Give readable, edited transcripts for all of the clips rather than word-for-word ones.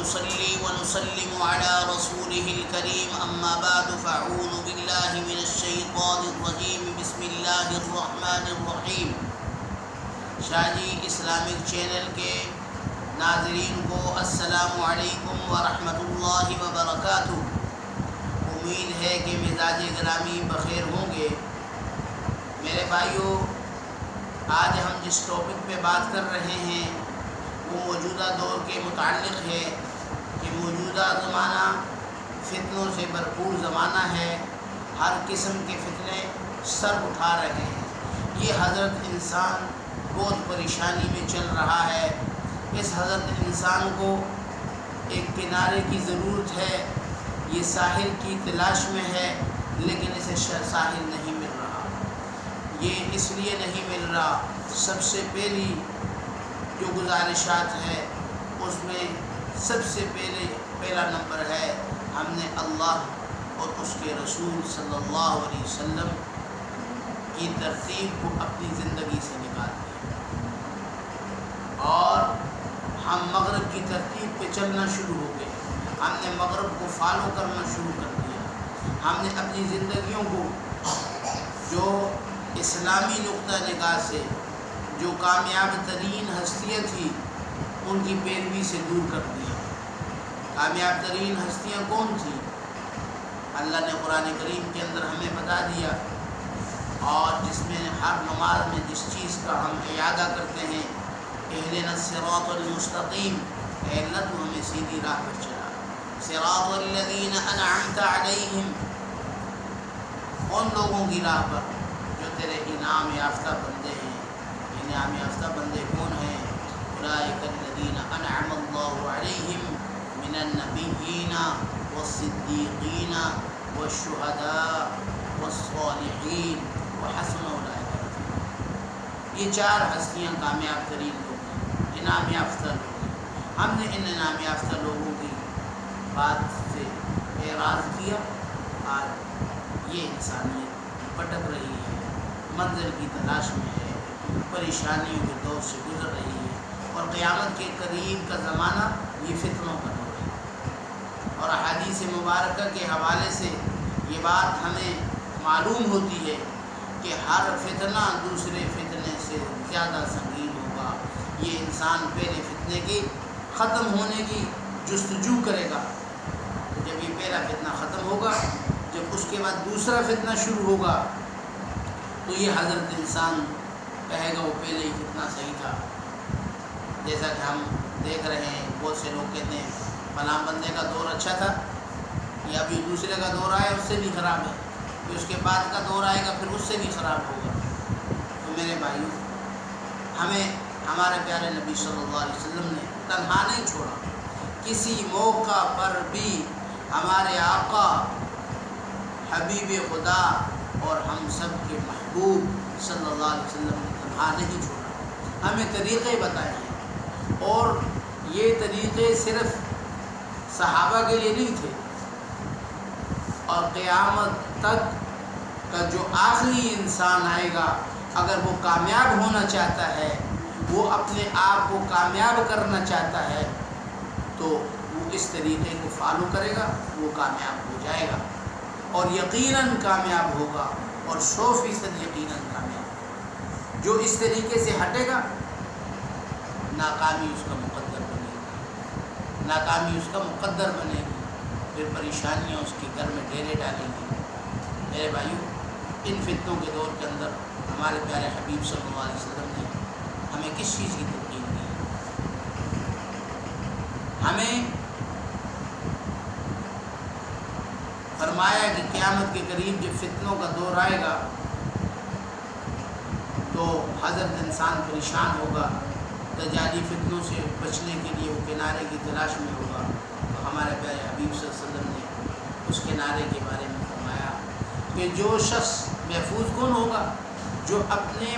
ونصلي ونسلم على رسوله الكريم أما بعد فأعوذ بالله من الشيطان الرجيم بسم الله الرحمن الرحيم۔ شاہ جی اسلامک چینل کے ناظرین کو السلام علیکم ورحمۃ اللہ وبرکاتہ۔ امید ہے کہ مزاج گرامی بخیر ہوں گے۔ میرے بھائیوں، آج ہم جس ٹاپک پہ بات کر رہے ہیں وہ موجودہ دور کے متعلق ہے کہ موجودہ زمانہ فتنوں سے بھرپور زمانہ ہے۔ ہر قسم کے فتنے سر اٹھا رہے ہیں۔ یہ حضرت انسان بہت پریشانی میں چل رہا ہے۔ اس حضرت انسان کو ایک کنارے کی ضرورت ہے۔ یہ ساحل کی تلاش میں ہے لیکن اسے ساحل نہیں مل رہا۔ یہ اس لیے نہیں مل رہا، سب سے پہلی جو گزارشات ہے اس میں سب سے پہلا نمبر ہے، ہم نے اللہ اور اس کے رسول صلی اللہ علیہ وسلم کی ترتیب کو اپنی زندگی سے نکال دیا اور ہم مغرب کی ترتیب پہ چلنا شروع ہو گئے۔ ہم نے مغرب کو فالو کرنا شروع کر دیا۔ ہم نے اپنی زندگیوں کو جو اسلامی نقطہ نگاہ سے جو کامیاب ترین ہستیاں تھیں ان کی پیروی سے دور کر دیا۔ کامیاب ترین ہستیاں کون تھیں؟ اللہ نے قرآن کریم کے اندر ہمیں بتا دیا، اور جس میں ہر نماز میں جس چیز کا ہم اعادہ کرتے ہیں، اہدنا الصراط المستقیم، اے اللہ تو ہمیں سیدھی راہ پر چلا۔ صراط الذین انعمت علیہم، ان لوگوں کی راہ پر جو تیرے انعام یافتہ بندے ہیں۔ انعام یافتہ بندے کون ہیں؟ اولئک الذین انعم اللہ علیہم من النبیین والصدیقین والشہداء والصالحین وحسن اولئک رفیقا۔ یہ چار ہستیاں کامیاب ترین لوگ ہیں، انعام یافتہ لوگ ہیں۔ ہم نے ان انعام یافتہ لوگوں کی بات سے اعراض کیا۔ آج یہ انسانیت بھٹک رہی ہے، منزل کی تلاش میں ہے، پریشانیوں کے دور سے گزر رہی ہے، اور قیامت کے قریب کا زمانہ یہ فتنوں کا دور ہے۔ اور احادیث مبارکہ کے حوالے سے یہ بات ہمیں معلوم ہوتی ہے کہ ہر فتنہ دوسرے فتنے سے زیادہ سنگین ہوگا۔ یہ انسان پہلے فتنے کی ختم ہونے کی جستجو کرے گا، تو جب یہ پہلا فتنہ ختم ہوگا، جب اس کے بعد دوسرا فتنہ شروع ہوگا، تو یہ حضرت انسان کہے گا وہ پہلے ہی فتنہ صحیح تھا۔ جیسا کہ ہم دیکھ رہے ہیں، بہت سے لوگ کہتے ہیں فلاں بندے کا دور اچھا تھا، یا ابھی دوسرے کا دور آیا اس سے بھی خراب ہے، پھر اس کے بعد کا دور آئے گا پھر اس سے بھی خراب ہوگا۔ تو میرے بھائیوں، ہمیں ہمارے پیارے نبی صلی اللہ علیہ وسلم نے تنہا نہیں چھوڑا۔ کسی موقع پر بھی ہمارے آقا حبیب خدا اور ہم سب کے محبوب صلی اللہ علیہ وسلم نے تنہا نہیں چھوڑا، ہمیں طریقے بتائے ہیں، اور یہ طریقے صرف صحابہ کے لیے نہیں تھے، اور قیامت تک کا جو آخری انسان آئے گا، اگر وہ کامیاب ہونا چاہتا ہے، وہ اپنے آپ کو کامیاب کرنا چاہتا ہے، تو وہ اس طریقے کو فالو کرے گا، وہ کامیاب ہو جائے گا، اور یقیناً کامیاب ہوگا، اور 100% یقیناً کامیاب ہوگا۔ جو اس طریقے سے ہٹے گا، ناکامی اس کا مقدر بنے گی، ناکامی اس کا مقدر بنے گی، پھر پریشانیاں اس کے گھر میں ڈیرے ڈالیں گی۔ میرے بھائیوں، ان فتنوں کے دور کے اندر ہمارے پیارے حبیب صلی اللہ علیہ وسلم نے ہمیں کس چیز کی تلقین دی؟ ہمیں فرمایا کہ قیامت کے قریب جب فتنوں کا دور آئے گا تو حضرت انسان پریشان ہوگا، تجالی فتنوں سے بچنے کے لیے وہ کنارے کی تلاش میں ہوگا۔ تو ہمارے پیارے حبیب صلی اللہ علیہ وسلم نے اس کنارے کے بارے میں فرمایا کہ جو شخص محفوظ کون ہوگا؟ جو اپنے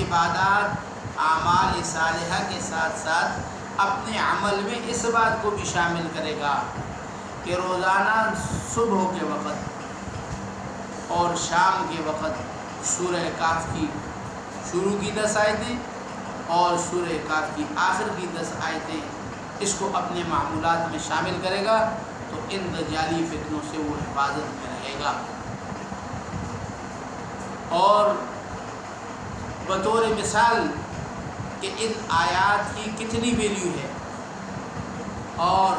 عبادات اعمال صالحہ کے ساتھ ساتھ اپنے عمل میں اس بات کو بھی شامل کرے گا کہ روزانہ صبح کے وقت اور شام کے وقت سورہ کہف کی شروع کی 10 آیتیں اور سورہ کہف کی آخر کی 10 آیتیں اس کو اپنے معمولات میں شامل کرے گا تو ان دجالی فتنوں سے وہ حفاظت میں رہے گا۔ اور بطور مثال کہ ان آیات کی کتنی ویلیو ہے اور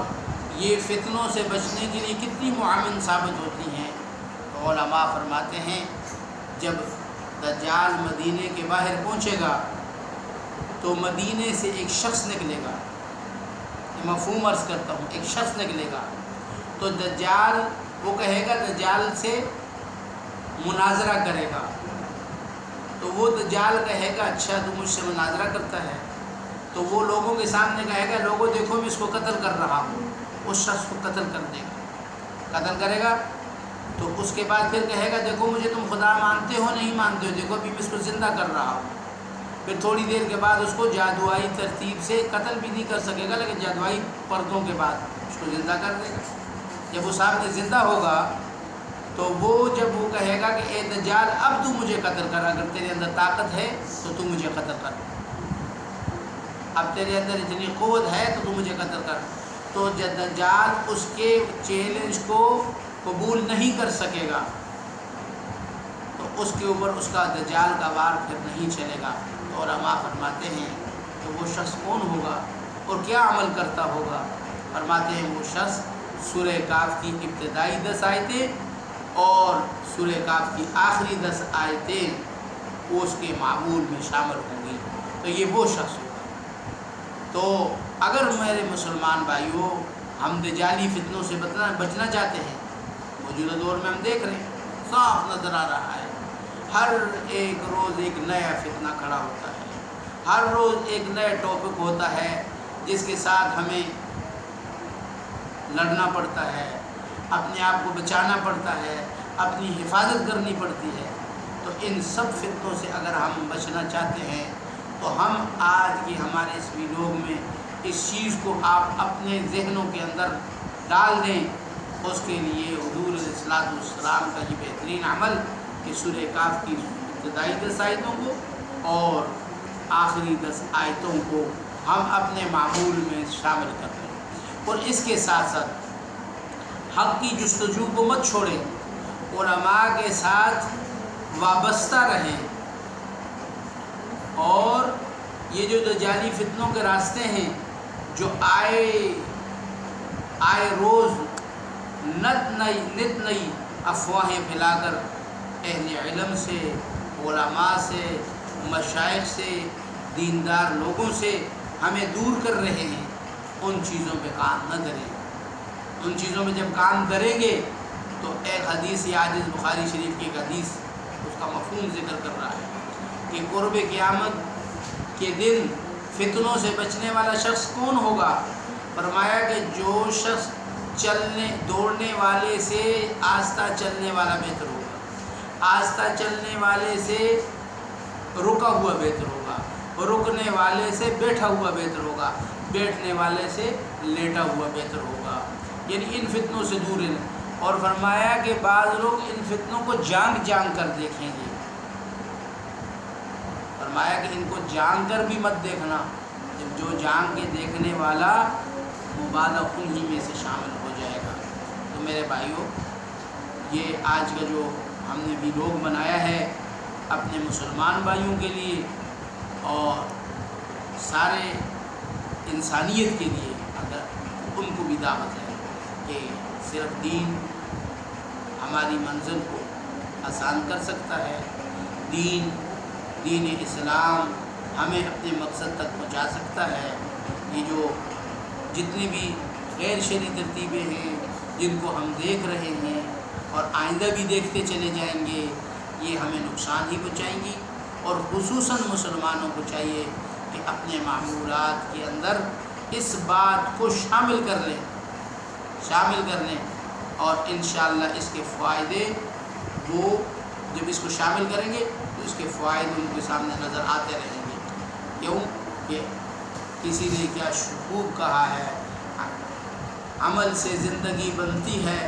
یہ فتنوں سے بچنے کے لیے کتنی معاون ثابت ہوتی ہیں، تو علماء فرماتے ہیں جب دجال مدینے کے باہر پہنچے گا تو مدینے سے ایک شخص نکلے گا، مفہوم عرض کرتا ہوں، ایک شخص نکلے گا تو دجال وہ کہے گا، دجال سے مناظرہ کرے گا، تو وہ دجال کہے گا اچھا تو مجھ سے مناظرہ کرتا ہے، تو وہ لوگوں کے سامنے کہے گا لوگوں دیکھو میں اس کو قتل کر رہا ہوں، اس شخص کو قتل کر دے گا، قتل کرے گا، تو اس کے بعد پھر کہے گا دیکھو مجھے تم خدا مانتے ہو نہیں مانتے ہو، دیکھو ابھی میں اس کو زندہ کر رہا ہوں۔ پھر تھوڑی دیر کے بعد اس کو جادوائی ترتیب سے قتل بھی نہیں کر سکے گا، لیکن جادوائی پردوں کے بعد اس کو زندہ کر دے گا۔ جب وہ سامنے زندہ ہوگا تو وہ جب وہ کہے گا کہ اے دجال اب تو مجھے قتل کر، اگر تیرے اندر طاقت ہے تو تو مجھے قتل کر، اب تیرے اندر اتنی قوت ہے تو تو مجھے قتل کر، تو دجال اس کے چیلنج کو قبول نہیں کر سکے گا، تو اس کے اوپر اس کا دجال کا وار پھر نہیں چلے گا۔ تو علماء فرماتے ہیں کہ وہ شخص کون ہوگا اور کیا عمل کرتا ہوگا؟ فرماتے ہیں وہ شخص سورہ کاف کی ابتدائی 10 آیتیں اور سورہ کاف کی آخری 10 آیتیں وہ اس کے معمول میں شامل ہوں گی، تو یہ وہ شخص ہوگا۔ تو اگر میرے مسلمان بھائیوں ہم دجالی فتنوں سے بچنا چاہتے ہیں، موجودہ دور میں ہم دیکھ رہے ہیں صاف نظر آ رہا ہے، ہر ایک روز ایک نیا فتنہ کھڑا ہوتا ہے، ہر روز ایک نیا ٹاپک ہوتا ہے جس کے ساتھ ہمیں لڑنا پڑتا ہے، اپنے آپ کو بچانا پڑتا ہے، اپنی حفاظت کرنی پڑتی ہے۔ تو ان سب فتنوں سے اگر ہم بچنا چاہتے ہیں تو ہم آج کی ہمارے اس ویڈیو میں اس چیز کو آپ اپنے ذہنوں کے اندر ڈال دیں۔ اس کے لیے حضور علیہ السلام کا یہ بہترین عمل کہ سورہ کاف کی ابتدائی 10 آیتوں کو اور آخری 10 آیتوں کو ہم اپنے معمول میں شامل کر لیں، اور اس کے ساتھ ساتھ حق کی جستجو کو مت چھوڑیں، علماء کے ساتھ وابستہ رہیں، اور یہ جو دجالی فتنوں کے راستے ہیں جو آئے روز نت نئی افواہیں پھیلا کر اہل علم سے، علماء سے، مشائخ سے، دیندار لوگوں سے ہمیں دور کر رہے ہیں، ان چیزوں پہ کام نہ کریں۔ ان چیزوں میں جب کام کریں گے تو ایک حدیث عاجز بخاری شریف کی ایک حدیث اس کا مفہوم ذکر کر رہا ہے کہ قرب قیامت کے دن فتنوں سے بچنے والا شخص کون ہوگا؟ فرمایا کہ جو شخص دوڑنے والے سے آہستہ چلنے والا بہتر ہوگا، آہستہ چلنے والے سے رکا ہوا بہتر ہوگا، رکنے والے سے بیٹھا ہوا بہتر ہوگا، بیٹھنے والے سے لیٹا ہوا بہتر ہوگا، یعنی ان فتنوں سے دور رہنا۔ اور فرمایا کہ بعض لوگ ان فتنوں کو جانگ کر دیکھیں گے، فرمایا کہ ان کو جانگ کر بھی مت دیکھنا، جب جو جانگ کے دیکھنے والا مبالغہ انہی میں سے شامل ہو جائے گا۔ تو میرے بھائیوں، یہ آج کا جو ہم نے ویلوگ بنایا ہے اپنے مسلمان بھائیوں کے لیے اور سارے انسانیت کے لیے، اگر ان کو بھی دعوت ہے کہ صرف دین ہماری منزل کو آسان کر سکتا ہے، دین اسلام ہمیں اپنے مقصد تک پہنچا سکتا ہے۔ یہ جو جتنی بھی غیر شرعی ترتیبیں ہیں جن کو ہم دیکھ رہے ہیں اور آئندہ بھی دیکھتے چلے جائیں گے، یہ ہمیں نقصان ہی پہنچائیں گی، اور خصوصاً مسلمانوں کو چاہیے کہ اپنے معمولات کے اندر اس بات کو شامل کر لیں اور انشاءاللہ اس کے فائدے وہ جب اس کو شامل کریں گے تو اس کے فوائد ان کے سامنے نظر آتے رہیں گے۔ کیوں کہ کسی نے کیا خوب کہا ہے، عمل سے زندگی بنتی ہے،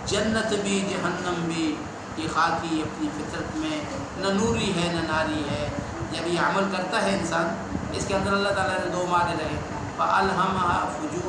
جنت بھی جہنم بھی، یہ خاکی اپنی فطرت میں نہ نوری ہے نہ ناری ہے۔ جب یہ عمل کرتا ہے انسان، اس کے اندر اللہ تعالیٰ نے 2 معنی رہے، فَأَلْهَمَهَا فُجُورَهَا